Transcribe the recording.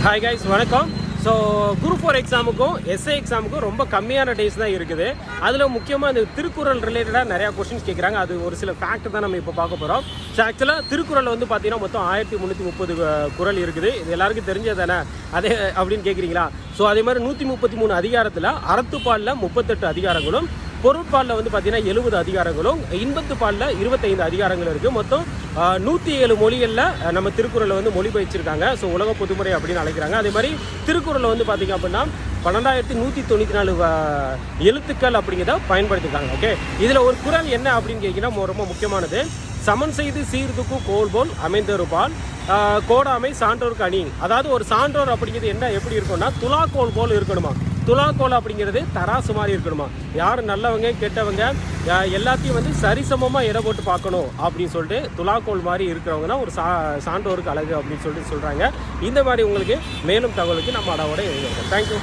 Hi guys, வணக்கம். So group 4 எக்ஸாமுக்கும் S A எக்ஸாமுக்கும் ரொம்ப கம்மியான டேஸ் தான் இருக்குது. அதில் முக்கியமாக இந்த திருக்குறள் ரிலேட்டடாக நிறையா கொஸ்டின்ஸ் கேட்குறாங்க. அது ஒரு சில ஃபேக்ட் தான் நம்ம இப்போ பார்க்க போகிறோம். ஸோ ஆக்சுவலாக திருக்குறள் வந்து பார்த்தீங்கன்னா மொத்தம் 1330 குறள் இருக்குது. இது எல்லாருக்கும் தெரிஞ்சது தானே அதே அப்படின்னு கேட்குறீங்களா? ஸோ அதே மாதிரி 133 அதிகாரத்தில் அறத்துப்பாலில் 38 அதிகாரங்களும், பொருட்பாலில் வந்து பார்த்தீங்கன்னா 70 அதிகாரங்களும், இன்பத்துப்பாலில் 25 அதிகாரங்கள் இருக்குது. மொத்தம் 107 மொழிகளில் நம்ம திருக்குறளை வந்து மொழிபெயர்ச்சிருக்காங்க. ஸோ உலக பொதுமுறை அப்படின்னு அழைக்கிறாங்க. அதே மாதிரி திருக்குறளை வந்து பார்த்திங்க அப்படின்னா 12194 எழுத்துக்கள் அப்படிங்கிறத பயன்படுத்திருக்காங்க. ஓகே, இதில் ஒரு குறள் என்ன அப்படின்னு கேட்கிங்கன்னா ரொம்ப முக்கியமானது. சமன் செய்து சீர்துக்கு கோல்போல் அமைந்தருபால் கோடாமை சான்றோருக்கு அணி. அதாவது ஒரு சான்றோர் அப்படிங்கிறது என்ன எப்படி இருக்கும்னா துலாக்கோல் போல் இருக்கணுமா. துலாக்கோல் அப்படிங்கிறது தராசு மாதிரி இருக்கணுமா. யார் நல்லவங்க கெட்டவங்க எல்லாத்தையும் வந்து சரிசமமாக எடை போட்டு பார்க்கணும் அப்படின்னு சொல்லிட்டு துலாக்கோல் மாதிரி இருக்கிறவங்க தான் ஒரு சான்றோருக்கு அழகு அப்படின்னு சொல்லிட்டு சொல்கிறாங்க. இந்த மாதிரி உங்களுக்கு மேலும் தகவலுக்கு நம்ம அடவோட எழுதியிருக்கோம். தேங்க்யூ.